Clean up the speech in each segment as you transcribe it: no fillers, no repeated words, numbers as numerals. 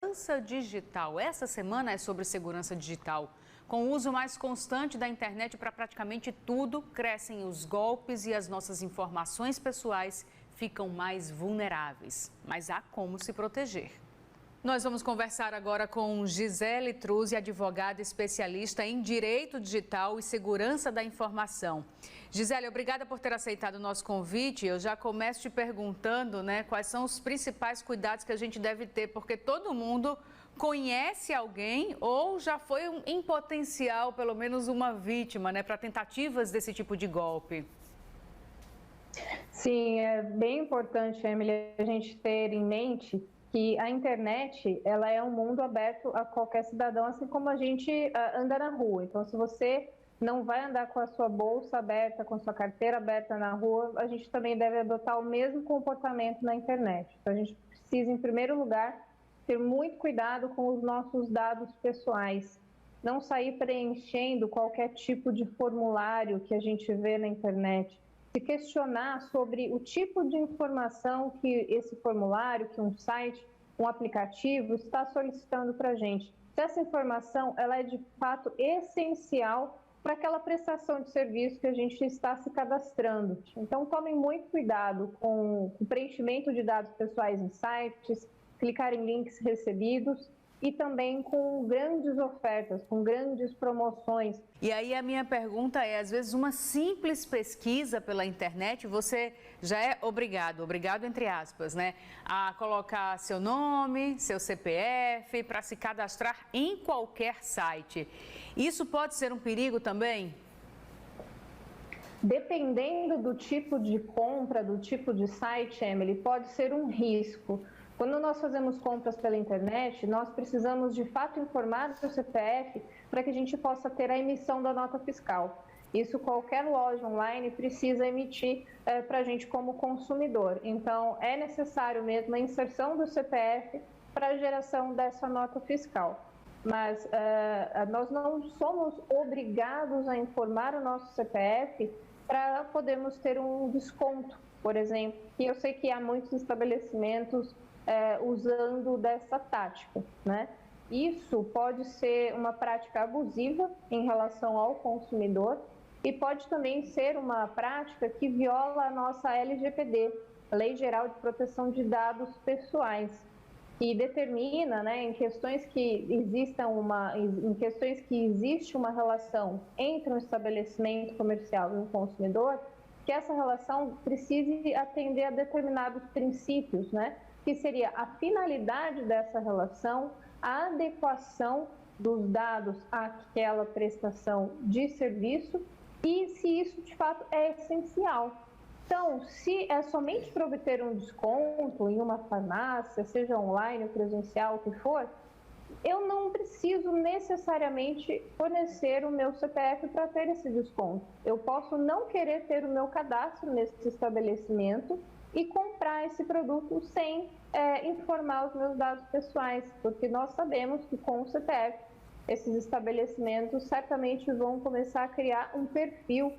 Segurança digital. Essa semana é sobre segurança digital. Com o uso mais constante da internet para praticamente tudo, crescem os golpes e as nossas informações pessoais ficam mais vulneráveis. Mas há como se proteger. Nós vamos conversar agora com Gisele Truzzi, advogada especialista em Direito Digital e Segurança da Informação. Gisele, obrigada por ter aceitado o nosso convite. Eu já começo te perguntando, quais são os principais cuidados que a gente deve ter, porque todo mundo conhece alguém ou já foi em potencial, pelo menos uma vítima, para tentativas desse tipo de golpe. Sim, é bem importante, Emily, a gente ter em mente que a internet, ela é um mundo aberto a qualquer cidadão, assim como a gente anda na rua. Então, se você não vai andar com a sua bolsa aberta, com a sua carteira aberta na rua, a gente também deve adotar o mesmo comportamento na internet. Então, a gente precisa, em primeiro lugar, ter muito cuidado com os nossos dados pessoais. Não sair preenchendo qualquer tipo de formulário que a gente vê na internet. Se questionar sobre o tipo de informação que esse formulário, que um site, um aplicativo está solicitando para a gente. Se essa informação ela é de fato essencial para aquela prestação de serviço que a gente está se cadastrando. Então, tomem muito cuidado com o preenchimento de dados pessoais em sites, clicar em links recebidos e também com grandes ofertas, com grandes promoções. E aí a minha pergunta é, às vezes uma simples pesquisa pela internet, você já é obrigado entre aspas, a colocar seu nome, seu CPF, para se cadastrar em qualquer site. Isso pode ser um perigo também? Dependendo do tipo de compra, do tipo de site, Emily, pode ser um risco. Quando nós fazemos compras pela internet, nós precisamos de fato informar o seu CPF para que a gente possa ter a emissão da nota fiscal. Isso qualquer loja online precisa emitir para a gente como consumidor. Então, é necessário mesmo a inserção do CPF para a geração dessa nota fiscal. Mas nós não somos obrigados a informar o nosso CPF para podermos ter um desconto, por exemplo. E eu sei que há muitos estabelecimentos usando dessa tática, Isso pode ser uma prática abusiva em relação ao consumidor e pode também ser uma prática que viola a nossa LGPD, Lei Geral de Proteção de Dados Pessoais, que determina, em questões que existe uma relação entre um estabelecimento comercial e um consumidor, que essa relação precise atender a determinados princípios, que seria a finalidade dessa relação, a adequação dos dados àquela prestação de serviço e se isso de fato é essencial. Então, se é somente para obter um desconto em uma farmácia, seja online ou presencial, o que for, eu não preciso necessariamente fornecer o meu CPF para ter esse desconto. Eu posso não querer ter o meu cadastro nesse estabelecimento e comprar esse produto sem informar os meus dados pessoais, porque nós sabemos que com o CPF esses estabelecimentos certamente vão começar a criar um perfil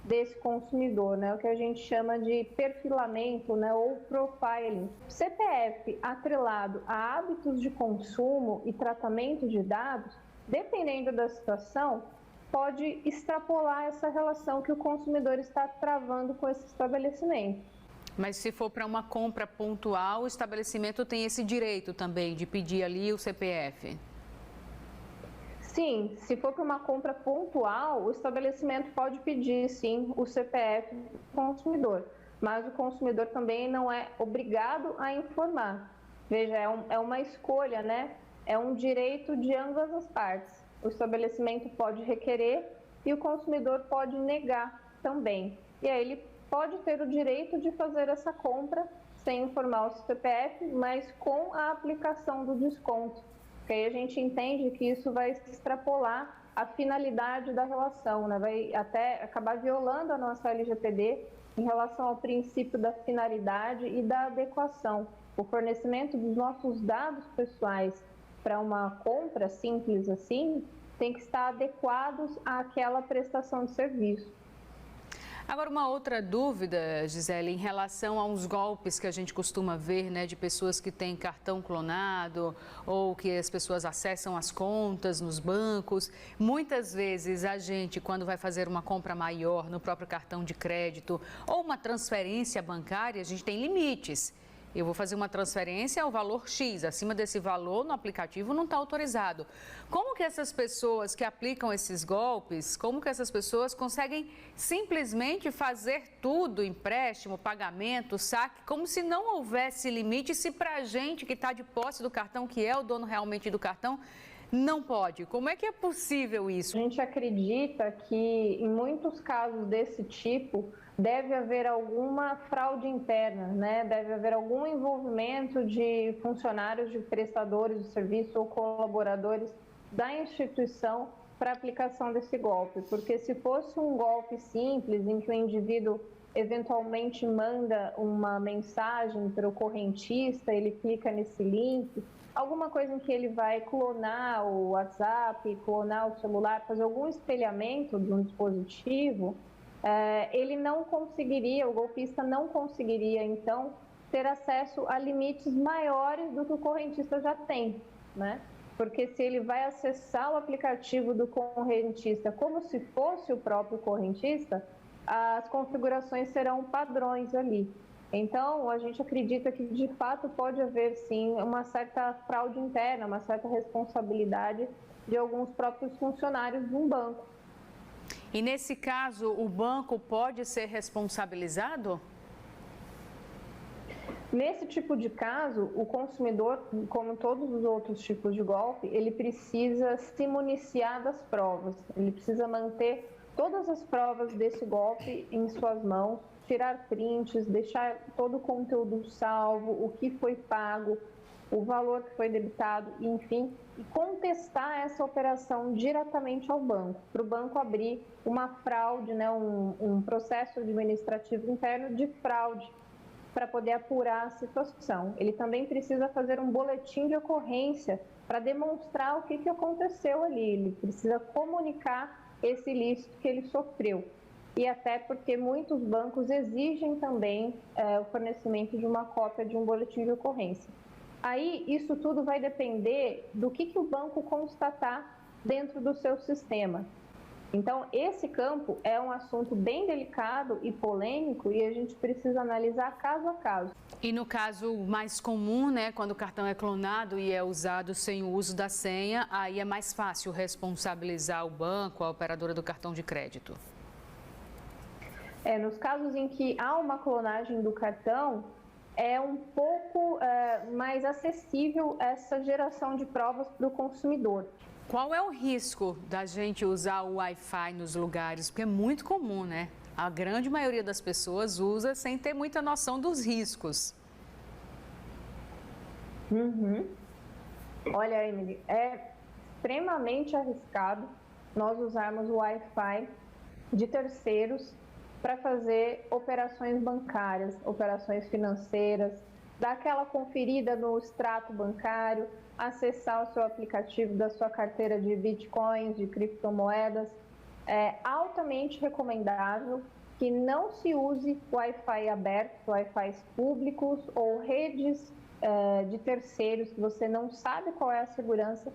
desse consumidor, o que a gente chama de perfilamento, ou profiling. CPF atrelado a hábitos de consumo e tratamento de dados, dependendo da situação, pode extrapolar essa relação que o consumidor está travando com esse estabelecimento. Mas se for para uma compra pontual, o estabelecimento tem esse direito também de pedir ali o CPF? Sim, se for para uma compra pontual, o estabelecimento pode pedir, sim, o CPF do consumidor, mas o consumidor também não é obrigado a informar. Veja, é uma escolha, É um direito de ambas as partes. O estabelecimento pode requerer e o consumidor pode negar também. E aí ele pode ter o direito de fazer essa compra sem informar o CPF, mas com a aplicação do desconto. Porque aí a gente entende que isso vai extrapolar a finalidade da relação, vai até acabar violando a nossa LGPD em relação ao princípio da finalidade e da adequação. O fornecimento dos nossos dados pessoais para uma compra simples assim tem que estar adequados àquela prestação de serviço. Agora, uma outra dúvida, Gisele, em relação aos golpes que a gente costuma ver, né, de pessoas que têm cartão clonado ou que as pessoas acessam as contas nos bancos. Muitas vezes a gente, quando vai fazer uma compra maior no próprio cartão de crédito ou uma transferência bancária, a gente tem limites. Eu vou fazer uma transferência ao valor X, acima desse valor no aplicativo não está autorizado. Como que essas pessoas que aplicam esses golpes, como que essas pessoas conseguem simplesmente fazer tudo, empréstimo, pagamento, saque, como se não houvesse limite, se para a gente que está de posse do cartão, que é o dono realmente do cartão, não pode? Como é que é possível isso? A gente acredita que em muitos casos desse tipo, deve haver alguma fraude interna, né? Deve haver algum envolvimento de funcionários, de prestadores de serviço ou colaboradores da instituição para a aplicação desse golpe. Porque se fosse um golpe simples, em que o indivíduo eventualmente manda uma mensagem para o correntista, ele clica nesse link, alguma coisa em que ele vai clonar o WhatsApp, clonar o celular, fazer algum espelhamento de um dispositivo, ele não conseguiria, o golpista não conseguiria, então, ter acesso a limites maiores do que o correntista já tem, né? Porque se ele vai acessar o aplicativo do correntista como se fosse o próprio correntista, as configurações serão padrões ali. Então, a gente acredita que, de fato, pode haver, sim, uma certa fraude interna, uma certa responsabilidade de alguns próprios funcionários de um banco. E nesse caso, o banco pode ser responsabilizado? Nesse tipo de caso, o consumidor, como todos os outros tipos de golpe, ele precisa se municiar das provas. Ele precisa manter todas as provas desse golpe em suas mãos, tirar prints, deixar todo o conteúdo salvo, o que foi pago, o valor que foi debitado, enfim, e contestar essa operação diretamente ao banco, para o banco abrir uma fraude, né, um processo administrativo interno de fraude, para poder apurar a situação. Ele também precisa fazer um boletim de ocorrência para demonstrar o que aconteceu ali, ele precisa comunicar esse ilícito que ele sofreu. E até porque muitos bancos exigem também o fornecimento de uma cópia de um boletim de ocorrência. Aí, isso tudo vai depender do que o banco constatar dentro do seu sistema. Então, esse campo é um assunto bem delicado e polêmico e a gente precisa analisar caso a caso. E no caso mais comum, né, quando o cartão é clonado e é usado sem o uso da senha, aí é mais fácil responsabilizar o banco, a operadora do cartão de crédito. Nos casos em que há uma clonagem do cartão, é um pouco mais acessível essa geração de provas para o consumidor. Qual é o risco da gente usar o Wi-Fi nos lugares? Porque é muito comum, né? A grande maioria das pessoas usa sem ter muita noção dos riscos. Olha, Emily, é extremamente arriscado nós usarmos o Wi-Fi de terceiros para fazer operações bancárias, operações financeiras, dar aquela conferida no extrato bancário, acessar o seu aplicativo da sua carteira de bitcoins, de criptomoedas. É altamente recomendável que não se use Wi-Fi aberto, Wi-Fi públicos ou redes de terceiros que você não sabe qual é a segurança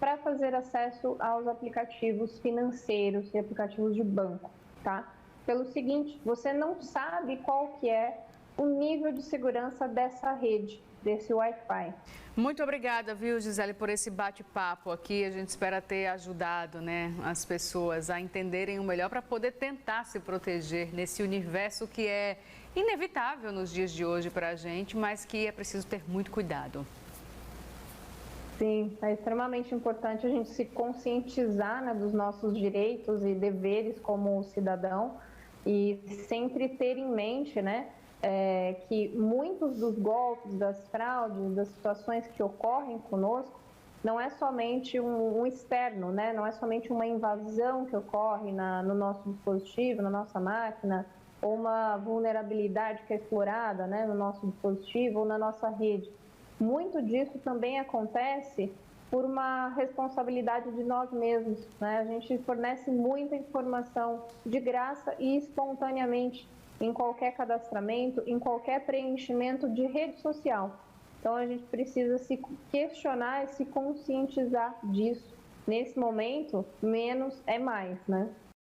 para fazer acesso aos aplicativos financeiros e aplicativos de banco, tá? Pelo seguinte, você não sabe qual que é o nível de segurança dessa rede, desse Wi-Fi. Muito obrigada, viu, Gisele, por esse bate-papo aqui. A gente espera ter ajudado, né, as pessoas a entenderem o melhor para poder tentar se proteger nesse universo que é inevitável nos dias de hoje para a gente, mas que é preciso ter muito cuidado. Sim, é extremamente importante a gente se conscientizar, né, dos nossos direitos e deveres como cidadão e sempre ter em mente, né, que muitos dos golpes, das fraudes, das situações que ocorrem conosco, não é somente um externo, né? Não é somente uma invasão que ocorre no nosso dispositivo, na nossa máquina, ou uma vulnerabilidade que é explorada, né, no nosso dispositivo ou na nossa rede. Muito disso também acontece por uma responsabilidade de nós mesmos, né? A gente fornece muita informação de graça e espontaneamente em qualquer cadastramento, em qualquer preenchimento de rede social. Então, a gente precisa se questionar e se conscientizar disso. Nesse momento, menos é mais, né?